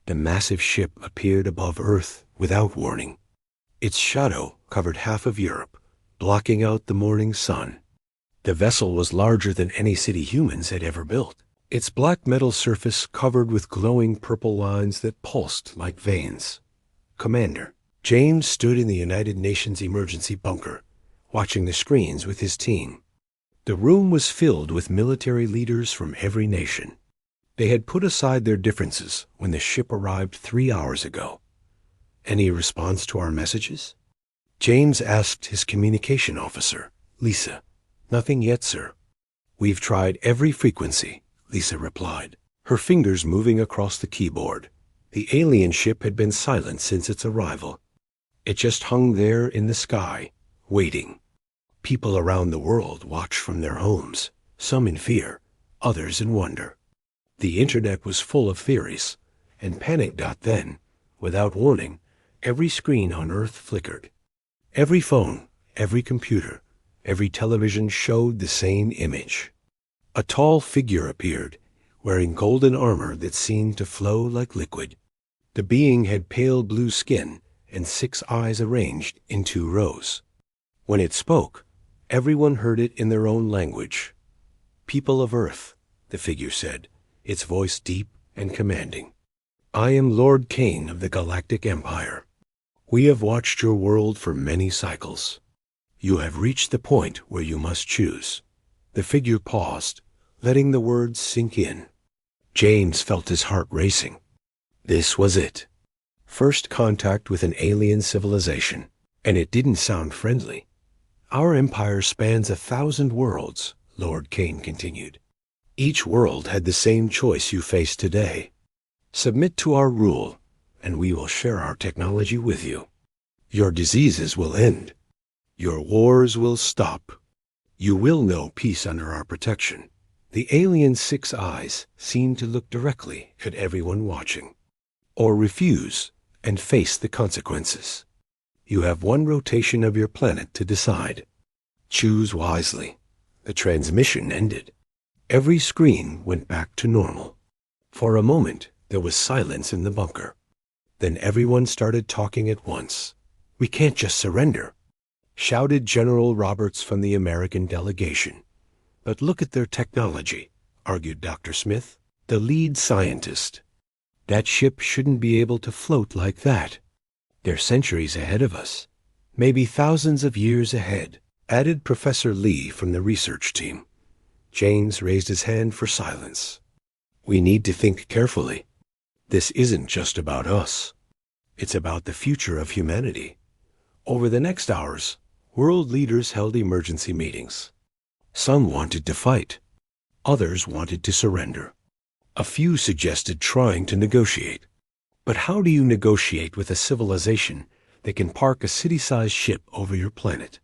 The massive ship appeared above Earth without warning. Its shadow covered half of Europe, blocking out the morning sun. The vessel was larger than any city humans had ever built. Its black metal surface covered with glowing purple lines that pulsed like veins. Commander, James stood in the United Nations emergency bunker, watching the screens with his team. The room was filled with military leaders from every nation. They had put aside their differences when the ship arrived 3 hours ago. Any response to our messages? James asked his communication officer, Lisa. Nothing yet, sir. We've tried every frequency, Lisa replied, her fingers moving across the keyboard. The alien ship had been silent since its arrival. It just hung there in the sky, waiting. People around the world watched from their homes, some in fear, others in wonder. The internet was full of theories, and panic. Then, without warning, every screen on Earth flickered. Every phone, every computer, every television showed the same image. A tall figure appeared, wearing golden armor that seemed to flow like liquid. The being had pale blue skin and 6 eyes arranged in 2 rows. When it spoke, everyone heard it in their own language. People of Earth, the figure said, its voice deep and commanding. I am Lord Kane of the Galactic Empire. We have watched your world for many cycles. You have reached the point where you must choose. The figure paused, letting the words sink in. James felt his heart racing. This was it. First contact with an alien civilization, and it didn't sound friendly. Our empire spans 1,000 worlds, Lord Kane continued. Each world had the same choice you face today. Submit to our rule, and we will share our technology with you. Your diseases will end. Your wars will stop. You will know peace under our protection. The alien's 6 eyes seemed to look directly at everyone watching. Or refuse and face the consequences. You have 1 rotation of your planet to decide. Choose wisely. The transmission ended. Every screen went back to normal. For a moment, there was silence in the bunker. Then everyone started talking at once. We can't just surrender, shouted General Roberts from the American delegation. But look at their technology, argued Dr. Smith, the lead scientist. That ship shouldn't be able to float like that. They're centuries ahead of us, maybe thousands of years ahead, added Professor Lee from the research team. James raised his hand for silence. We need to think carefully. This isn't just about us. It's about the future of humanity. Over the next hours, world leaders held emergency meetings. Some wanted to fight. Others wanted to surrender. A few suggested trying to negotiate. But how do you negotiate with a civilization that can park a city-sized ship over your planet?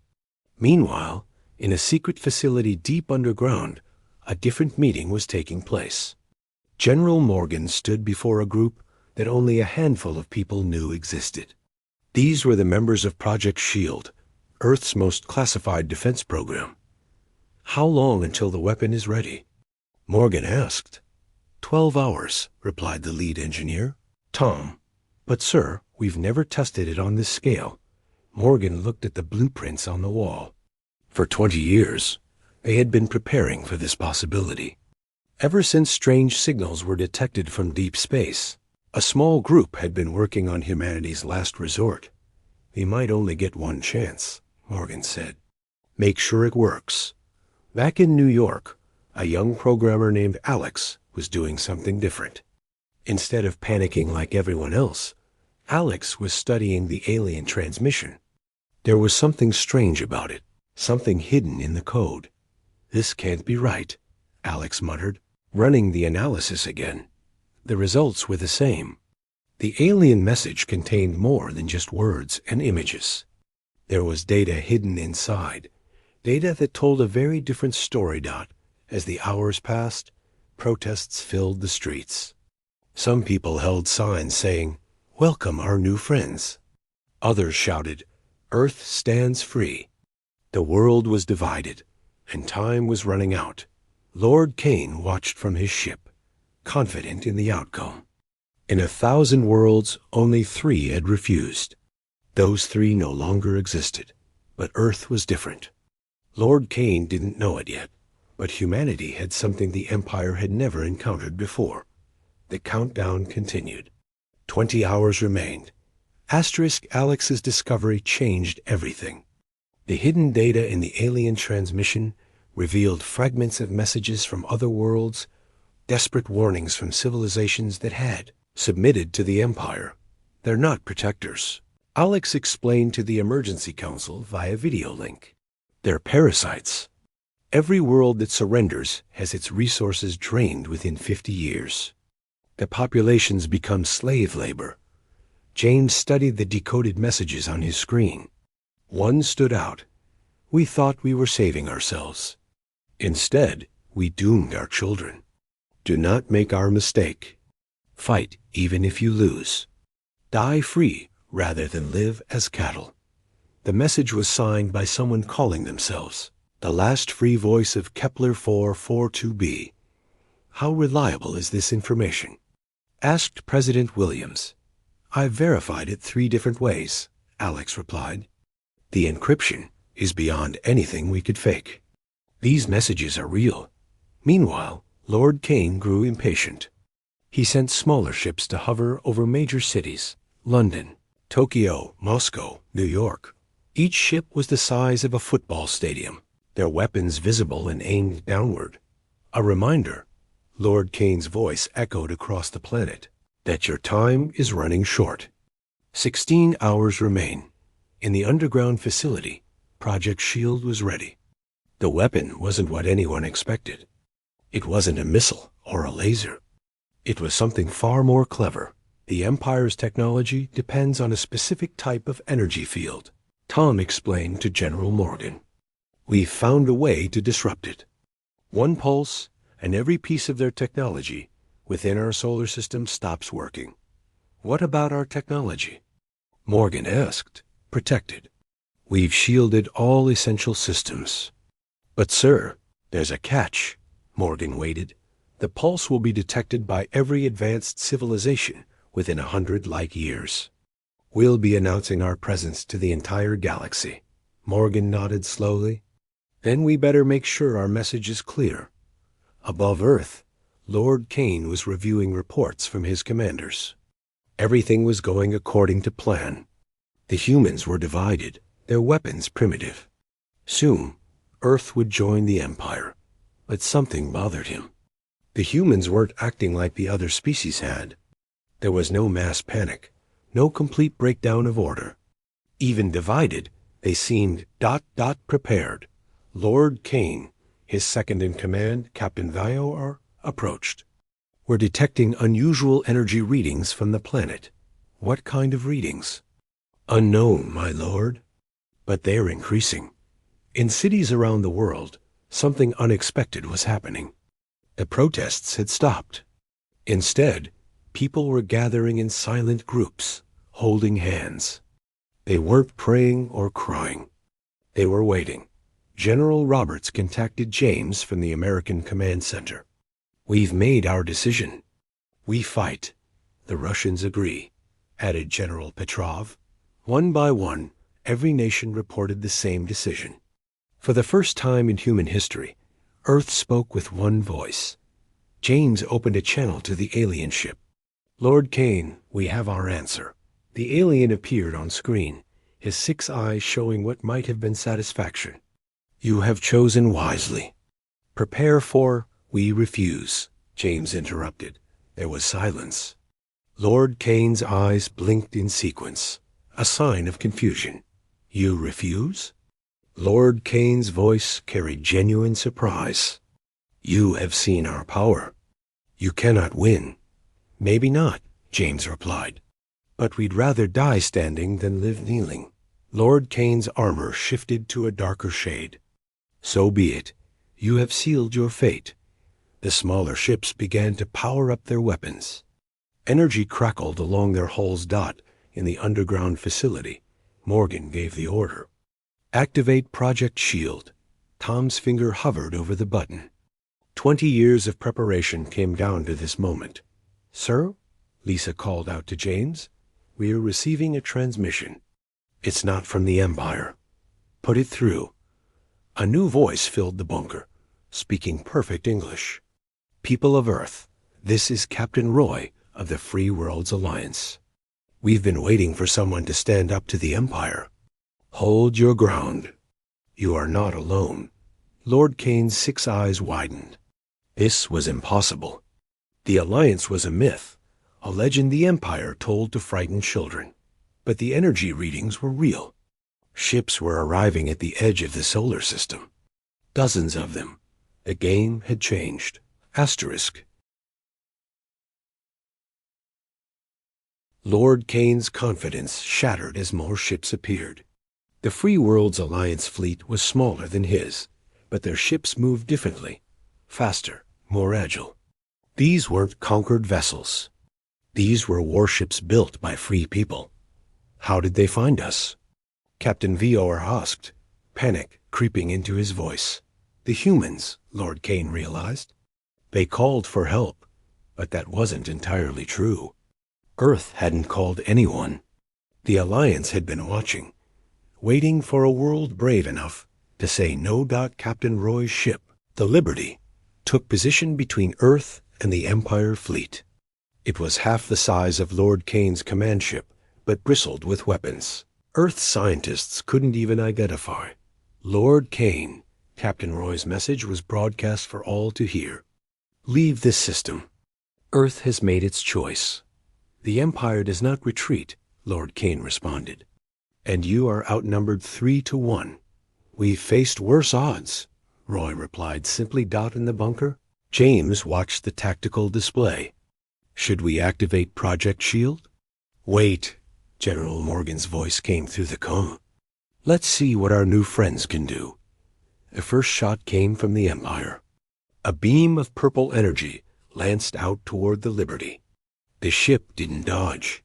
Meanwhile, in a secret facility deep underground, a different meeting was taking place. General Morgan stood before a group that only a handful of people knew existed. These were the members of Project SHIELD, Earth's most classified defense program. How long until the weapon is ready? Morgan asked. 12 hours, replied the lead engineer, Tom. But sir, we've never tested it on this scale. Morgan looked at the blueprints on the wall. For 20 years, they had been preparing for this possibility. Ever since strange signals were detected from deep space, a small group had been working on humanity's last resort. We might only get 1 chance, Morgan said. Make sure it works. Back in New York, a young programmer named Alex was doing something different. Instead of panicking like everyone else, Alex was studying the alien transmission. There was something strange about it, something hidden in the code. This can't be right, Alex muttered, running the analysis again. The results were the same. The alien message contained more than just words and images. There was data hidden inside, data that told a very different story. As the hours passed, protests filled the streets. Some people held signs saying, "Welcome our new friends." Others shouted, "Earth stands free." The world was divided, and time was running out. Lord Kane watched from his ship, confident in the outcome. In 1,000 worlds, only 3 had refused. Those 3 no longer existed, but Earth was different. Lord Kane didn't know it yet, but humanity had something the Empire had never encountered before. The countdown continued. 20 hours remained. Alex's discovery changed everything. The hidden data in the alien transmission revealed fragments of messages from other worlds, desperate warnings from civilizations that had submitted to the Empire. They're not protectors. Alex explained to the Emergency Council via video link. They're parasites. Every world that surrenders has its resources drained within 50 years. The populations become slave labor. James studied the decoded messages on his screen. One stood out. We thought we were saving ourselves. Instead, we doomed our children. Do not make our mistake. Fight even if you lose. Die free rather than live as cattle. The message was signed by someone calling themselves the last free voice of Kepler 442b. How reliable is this information? Asked President Williams. I've verified it 3 different ways, Alex replied. The encryption is beyond anything we could fake. These messages are real. Meanwhile, Lord Kane grew impatient. He sent smaller ships to hover over major cities: London, Tokyo, Moscow, New York. Each ship was the size of a football stadium, their weapons visible and aimed downward. A reminder, Lord Kane's voice echoed across the planet, that your time is running short. 16 hours remain. In the underground facility, Project Shield was ready. The weapon wasn't what anyone expected. It wasn't a missile or a laser. It was something far more clever. The Empire's technology depends on a specific type of energy field. Tom explained to General Morgan. We've found a way to disrupt it. One pulse, and every piece of their technology within our solar system stops working. What about our technology? Morgan asked. Protected. We've shielded all essential systems. But sir, there's a catch. Morgan waited. The pulse will be detected by every advanced civilization within 100 light years. We'll be announcing our presence to the entire galaxy. Morgan nodded slowly. Then we better make sure our message is clear. Above Earth, Lord Kane was reviewing reports from his commanders. Everything was going according to plan. The humans were divided, their weapons primitive. Soon, Earth would join the Empire, but something bothered him. The humans weren't acting like the other species had. There was no mass panic, no complete breakdown of order. Even divided, they seemed prepared. Lord Kane, his second-in-command, Captain Vior, approached. We're detecting unusual energy readings from the planet. What kind of readings? Unknown, my lord. But they're increasing. In cities around the world, something unexpected was happening. The protests had stopped. Instead, people were gathering in silent groups, holding hands. They weren't praying or crying. They were waiting. General Roberts contacted James from the American Command Center. We've made our decision. We fight. The Russians agree, added General Petrov. One by one, every nation reported the same decision. For the first time in human history, Earth spoke with one voice. James opened a channel to the alien ship. Lord Kane, we have our answer. The alien appeared on screen, his 6 eyes showing what might have been satisfaction. You have chosen wisely. Prepare for, we refuse, James interrupted. There was silence. Lord Kane's eyes blinked in sequence, a sign of confusion. You refuse? Lord Kane's voice carried genuine surprise. You have seen our power. You cannot win. Maybe not, James replied. But we'd rather die standing than live kneeling. Lord Kane's armor shifted to a darker shade. So be it. You have sealed your fate. The smaller ships began to power up their weapons. Energy crackled along their hulls. In the underground facility, Morgan gave the order. Activate Project Shield. Tom's finger hovered over the button. 20 years of preparation came down to this moment. Sir, Lisa called out to James. "We are receiving a transmission. It's not from the Empire. Put it through." A new voice filled the bunker, speaking perfect English. "People of Earth, this is Captain Roy of the Free Worlds Alliance. We've been waiting for someone to stand up to the Empire. Hold your ground. You are not alone." Lord Kane's 6 eyes widened. This was impossible. The Alliance was a myth, a legend the Empire told to frighten children. But the energy readings were real. Ships were arriving at the edge of the solar system. Dozens of them. The game had changed. Asterisk. Lord Kane's confidence shattered as more ships appeared. The Free Worlds Alliance fleet was smaller than his, but their ships moved differently, faster, more agile. These weren't conquered vessels. These were warships built by free people. How did they find us? Captain Vior asked, panic creeping into his voice. The humans, Lord Kane realized. They called for help, but that wasn't entirely true. Earth hadn't called anyone. The Alliance had been watching, waiting for a world brave enough to say no. Captain Roy's ship, the Liberty, took position between Earth and the Empire fleet. It was half the size of Lord Kane's command ship, but bristled with weapons. Earth scientists couldn't even identify. Lord Kane, Captain Roy's message was broadcast for all to hear. Leave this system. Earth has made its choice. The Empire does not retreat, Lord Kane responded. And you are outnumbered 3-1. We've faced worse odds, Roy replied simply. In the bunker, James watched the tactical display. Should we activate Project Shield? Wait, General Morgan's voice came through the com. Let's see what our new friends can do. The first shot came from the Empire. A beam of purple energy lanced out toward the Liberty. The ship didn't dodge.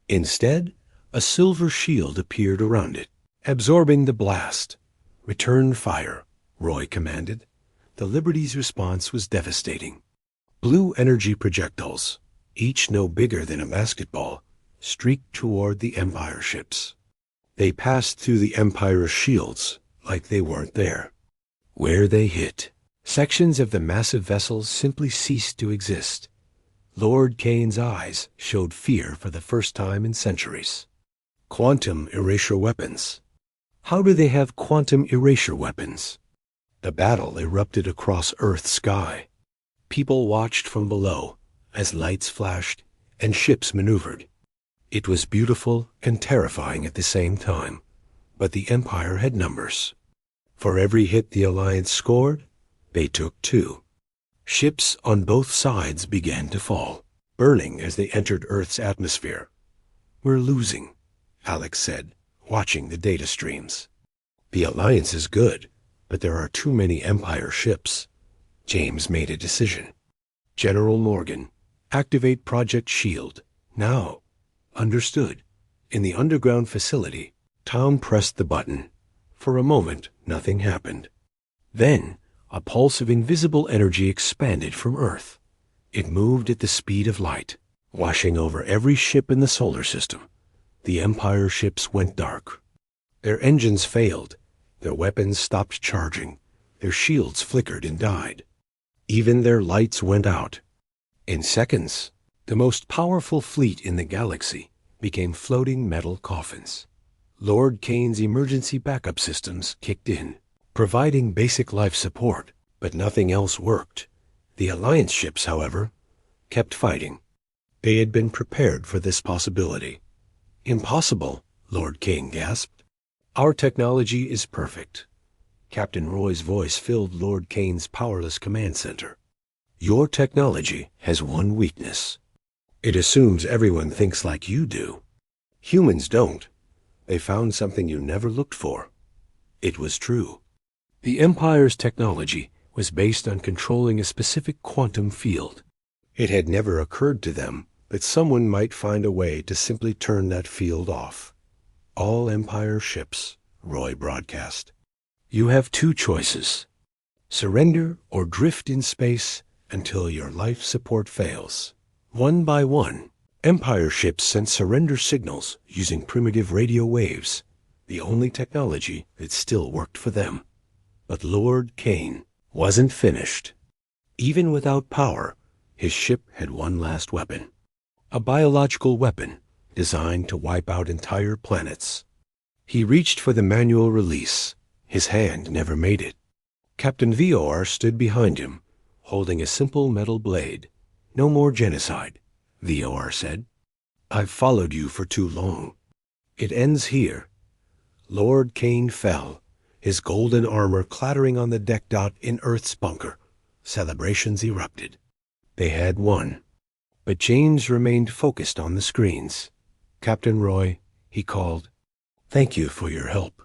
Instead, a silver shield appeared around it, absorbing the blast. Return fire, Roy commanded. The Liberty's response was devastating. Blue energy projectiles, each no bigger than a basketball, streaked toward the Empire ships. They passed through the Empire's shields like they weren't there. Where they hit, sections of the massive vessels simply ceased to exist. Lord Kane's eyes showed fear for the first time in centuries. Quantum erasure weapons. How do they have quantum erasure weapons? The battle erupted across Earth's sky. People watched from below as lights flashed and ships maneuvered. It was beautiful and terrifying at the same time, but the Empire had numbers. For every hit the Alliance scored, they took 2. Ships on both sides began to fall, burning as they entered Earth's atmosphere. We're losing, Alex said, watching the data streams. The Alliance is good, but there are too many Empire ships. James made a decision. General Morgan, activate Project Shield, now. Understood. In the underground facility, Tom pressed the button. For a moment, nothing happened. Then, a pulse of invisible energy expanded from Earth. It moved at the speed of light, washing over every ship in the solar system. The Empire ships went dark. Their engines failed. Their weapons stopped charging. Their shields flickered and died. Even their lights went out. In seconds, the most powerful fleet in the galaxy became floating metal coffins. Lord Kane's emergency backup systems kicked in, providing basic life support, but nothing else worked. The Alliance ships, however, kept fighting. They had been prepared for this possibility. Impossible, Lord Kane gasped. Our technology is perfect. Captain Roy's voice filled Lord Kane's powerless command center. Your technology has one weakness. It assumes everyone thinks like you do. Humans don't. They found something you never looked for. It was true. The Empire's technology was based on controlling a specific quantum field. It had never occurred to them that someone might find a way to simply turn that field off. All Empire ships, Roy broadcast. You have 2 choices. Surrender or drift in space until your life support fails. One by one, Empire ships sent surrender signals using primitive radio waves, the only technology that still worked for them. But Lord Kane wasn't finished. Even without power, his ship had one last weapon. A biological weapon designed to wipe out entire planets. He reached for the manual release. His hand never made it. Captain VOR stood behind him, holding a simple metal blade. "No more genocide," VOR said. "I've followed you for too long. It ends here." Lord Kane fell, his golden armor clattering on the deck dot in Earth's bunker. Celebrations erupted. They had won. But James remained focused on the screens. "Captain Roy," he called. "Thank you for your help."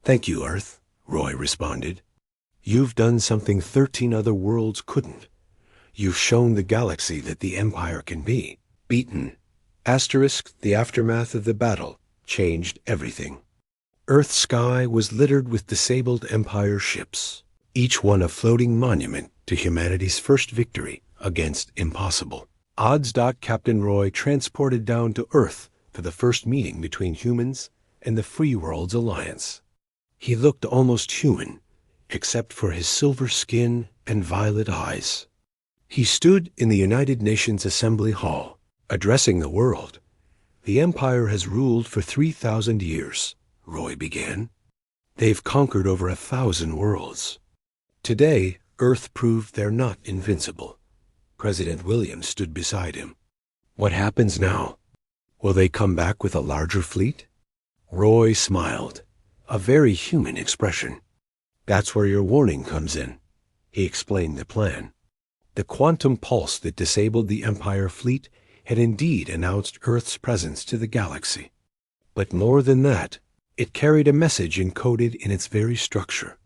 "Thank you, Earth," Roy responded. "You've done something 13 other worlds couldn't. You've shown the galaxy that the Empire can be beaten. The aftermath of the battle changed everything. Earth's sky was littered with disabled Empire ships, each one a floating monument to humanity's first victory against impossible odds. Captain Roy transported down to Earth for the first meeting between humans and the Free Worlds Alliance. He looked almost human, except for his silver skin and violet eyes. He stood in the United Nations Assembly Hall, addressing the world. "The Empire has ruled for 3,000 years, Roy began. "They've conquered over 1,000 worlds. Today, Earth proved they're not invincible." President Williams stood beside him. "What happens now? Will they come back with a larger fleet?" Roy smiled, a very human expression. "That's where your warning comes in." He explained the plan. The quantum pulse that disabled the Empire fleet had indeed announced Earth's presence to the galaxy. But more than that, it carried a message encoded in its very structure.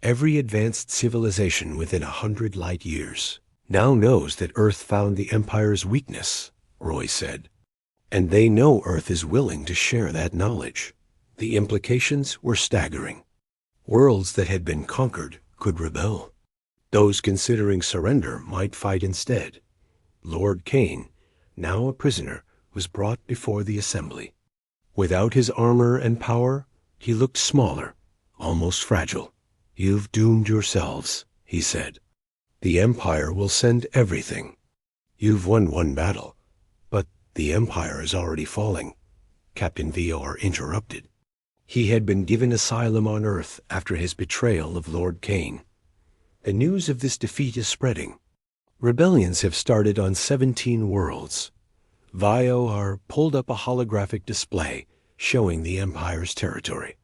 Every advanced civilization within 100 light years now knows that Earth found the Empire's weakness, Roy said. And they know Earth is willing to share that knowledge. The implications were staggering. Worlds that had been conquered could rebel. Those considering surrender might fight instead. Lord Kane, now a prisoner, was brought before the assembly. Without his armor and power, he looked smaller, almost fragile. "You've doomed yourselves," he said. "The Empire will send everything. You've won one battle, but the Empire is already falling," Captain VOR interrupted. He had been given asylum on Earth after his betrayal of Lord Kane. The news of this defeat is spreading. Rebellions have started on 17 worlds. VOR pulled up a holographic display showing the Empire's territory.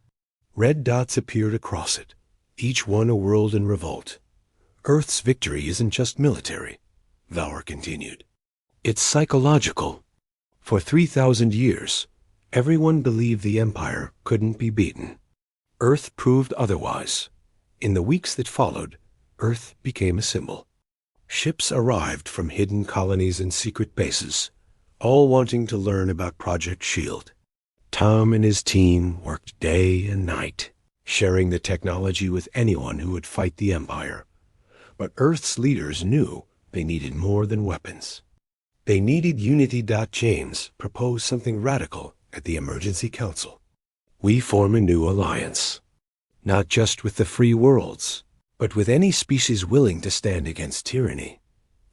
Red dots appeared across it, each one a world in revolt. "Earth's victory isn't just military," VOR continued. "It's psychological. For 3,000 years, everyone believed the Empire couldn't be beaten. Earth proved otherwise. In the weeks that followed, Earth became a symbol. Ships arrived from hidden colonies and secret bases, all wanting to learn about Project SHIELD. Tom and his team worked day and night, sharing the technology with anyone who would fight the Empire. But Earth's leaders knew they needed more than weapons. They needed unity. James proposed something radical at the Emergency Council. "We form a new alliance, not just with the free worlds, but with any species willing to stand against tyranny."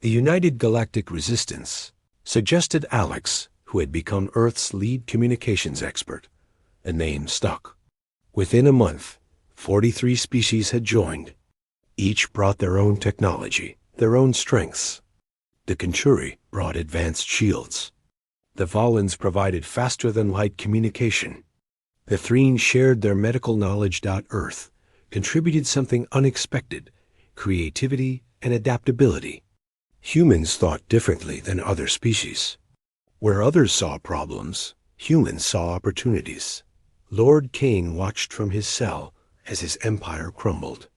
The United Galactic Resistance, suggested Alex, who had become Earth's lead communications expert. The name stuck. Within a month, 43 species had joined. Each brought their own technology, their own strengths. The Kenturi brought advanced shields. The Volans provided faster-than-light communication. The Threen shared their medical knowledge. Earth contributed something unexpected: creativity and adaptability. Humans thought differently than other species. Where others saw problems, humans saw opportunities. Lord Kane watched from his cell as his empire crumbled.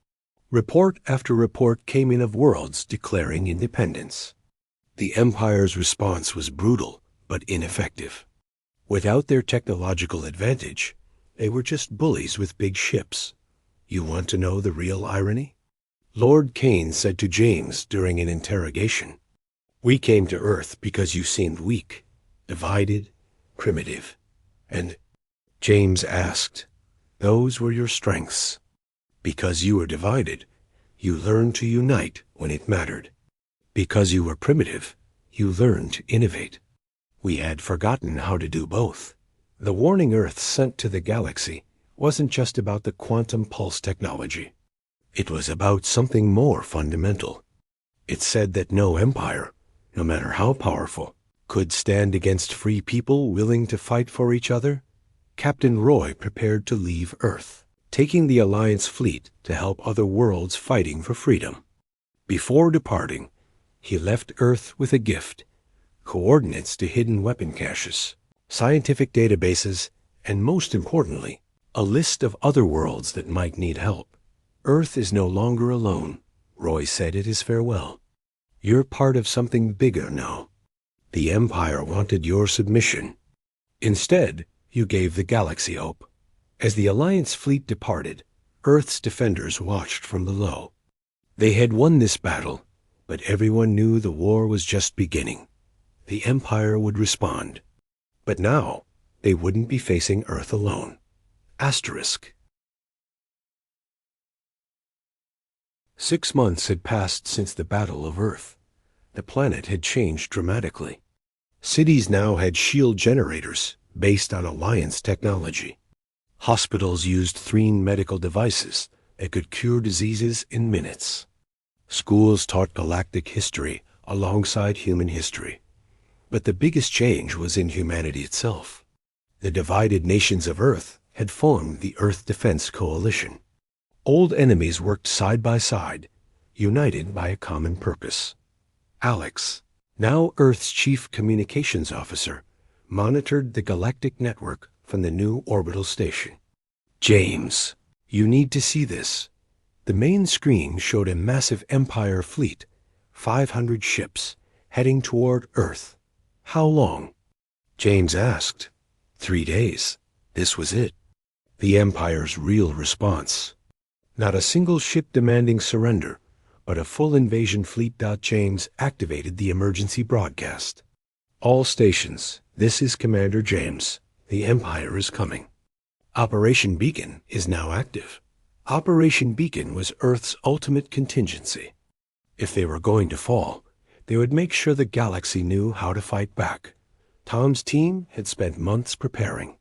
Report after report came in of worlds declaring independence. The Empire's response was brutal but ineffective. Without their technological advantage, they were just bullies with big ships. You want to know the real irony? Lord Kane said to James during an interrogation, "We came to Earth because you seemed weak. divided, primitive. And James asked, "Those were your strengths. Because you were divided, you learned to unite when it mattered. Because you were primitive, you learned to innovate." We had forgotten how to do both. The warning Earth sent to the galaxy wasn't just about the quantum pulse technology. It was about something more fundamental. It said that no empire, no matter how powerful, could stand against free people willing to fight for each other. Captain Roy prepared to leave Earth, taking the Alliance fleet to help other worlds fighting for freedom. Before departing, he left Earth with a gift: coordinates to hidden weapon caches, scientific databases, and most importantly, a list of other worlds that might need help. "Earth is no longer alone," Roy said at his farewell. "You're part of something bigger now. The Empire wanted your submission. Instead, you gave the galaxy hope." As the Alliance fleet departed, Earth's defenders watched from below. They had won this battle, but everyone knew the war was just beginning. The Empire would respond. But now, they wouldn't be facing Earth alone. Asterisk. 6 months had passed since the Battle of Earth. The planet had changed dramatically. Cities now had shield generators based on Alliance technology. Hospitals used Threen medical devices that could cure diseases in minutes. Schools taught galactic history alongside human history. But the biggest change was in humanity itself. The divided nations of Earth had formed the Earth Defense Coalition. Old enemies worked side by side, united by a common purpose. Alex, now Earth's chief communications officer, monitored the galactic network from the new orbital station. "James, you need to see this." The main screen showed a massive Empire fleet, 500 ships, heading toward Earth. "How long?" James asked. 3 days. This was it. The Empire's real response. Not a single ship demanding surrender, but a full invasion fleet. James activated the emergency broadcast. "All stations, this is Commander James. The Empire is coming. Operation Beacon is now active." Operation Beacon was Earth's ultimate contingency. If they were going to fall, they would make sure the galaxy knew how to fight back. Tom's team had spent months preparing.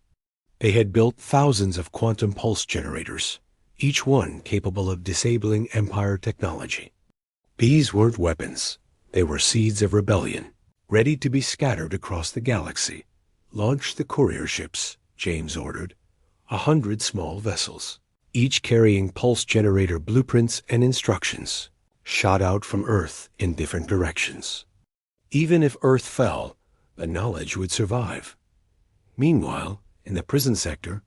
They had built thousands of quantum pulse generators, each one capable of disabling Empire technology. These weren't weapons. They were seeds of rebellion, ready to be scattered across the galaxy. "Launch the courier ships," James ordered. 100 small vessels, each carrying pulse generator blueprints and instructions, shot out from Earth in different directions. Even if Earth fell, the knowledge would survive. Meanwhile, in the prison sector,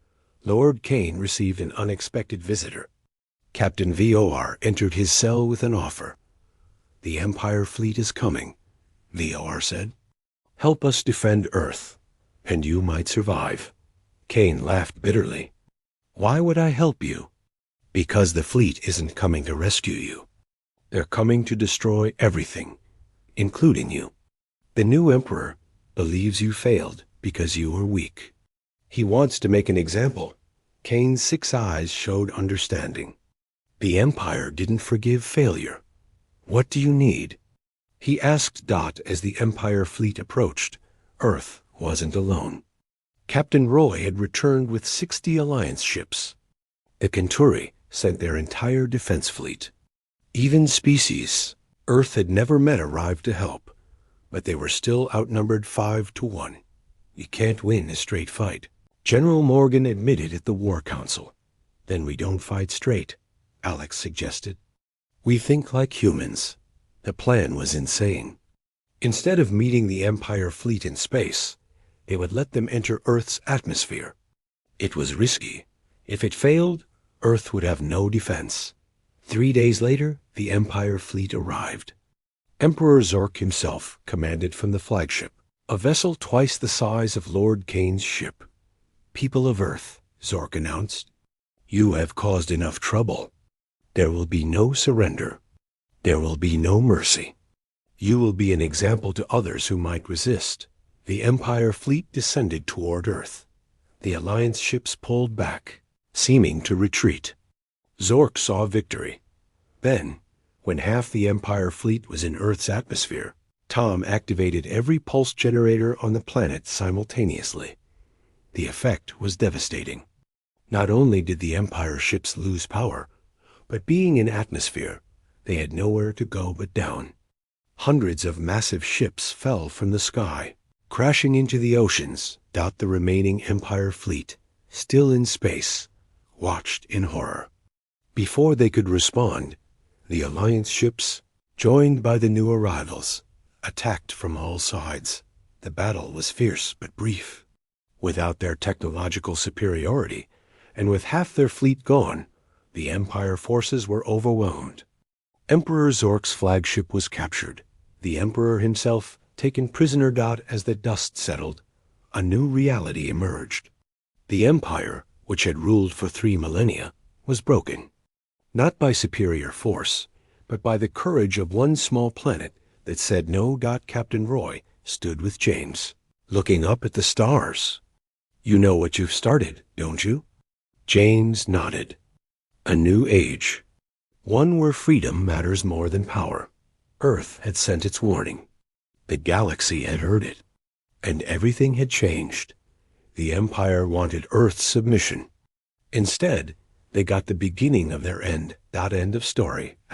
Lord Kane received an unexpected visitor. Captain VOR entered his cell with an offer. "The Empire fleet is coming," VOR said. "Help us defend Earth, and you might survive." Kane laughed bitterly. "Why would I help you?" "Because the fleet isn't coming to rescue you. They're coming to destroy everything, including you. The new Emperor believes you failed because you were weak. He wants to make an example." Kane's 6 eyes showed understanding. "The Empire didn't forgive failure. What do you need?" He asked Dot as the Empire fleet approached. Earth wasn't alone. Captain Roy had returned with 60 Alliance ships. The Kenturi sent their entire defense fleet. Even species Earth had never met arrived to help, but they were still outnumbered 5-1. You can't win a straight fight. General Morgan admitted at the War Council. "Then we don't fight straight," Alex suggested. "We think like humans." The plan was insane. Instead of meeting the Empire fleet in space, they would let them enter Earth's atmosphere. It was risky. If it failed, Earth would have no defense. 3 days later, the Empire fleet arrived. Emperor Zork himself commanded from the flagship, a vessel twice the size of Lord Kane's ship. "People of Earth," Zork announced, "you have caused enough trouble. There will be no surrender. There will be no mercy. You will be an example to others who might resist. The Empire fleet descended toward Earth. The Alliance ships pulled back, seeming to retreat. Zork saw victory. Then, when half the Empire fleet was in Earth's atmosphere, Tom activated every pulse generator on the planet simultaneously. The effect was devastating. Not only did the Empire ships lose power, but being in atmosphere, they had nowhere to go but down. Hundreds of massive ships fell from the sky, crashing into the oceans. The remaining Empire fleet, still in space, watched in horror. Before they could respond, the Alliance ships, joined by the new arrivals, attacked from all sides. The battle was fierce but brief. Without their technological superiority, and with half their fleet gone, the Empire forces were overwhelmed. Emperor Zork's flagship was captured, the Emperor himself taken prisoner. As the dust settled, a new reality emerged. The Empire, which had ruled for 3 millennia, was broken. Not by superior force, but by the courage of one small planet that said no. Captain Roy stood with James, looking up at the stars. "You know what you've started, don't you?" James nodded. A new age. One where freedom matters more than power. Earth had sent its warning. The galaxy had heard it. And everything had changed. The Empire wanted Earth's submission. Instead, they got the beginning of their end. End of story. *.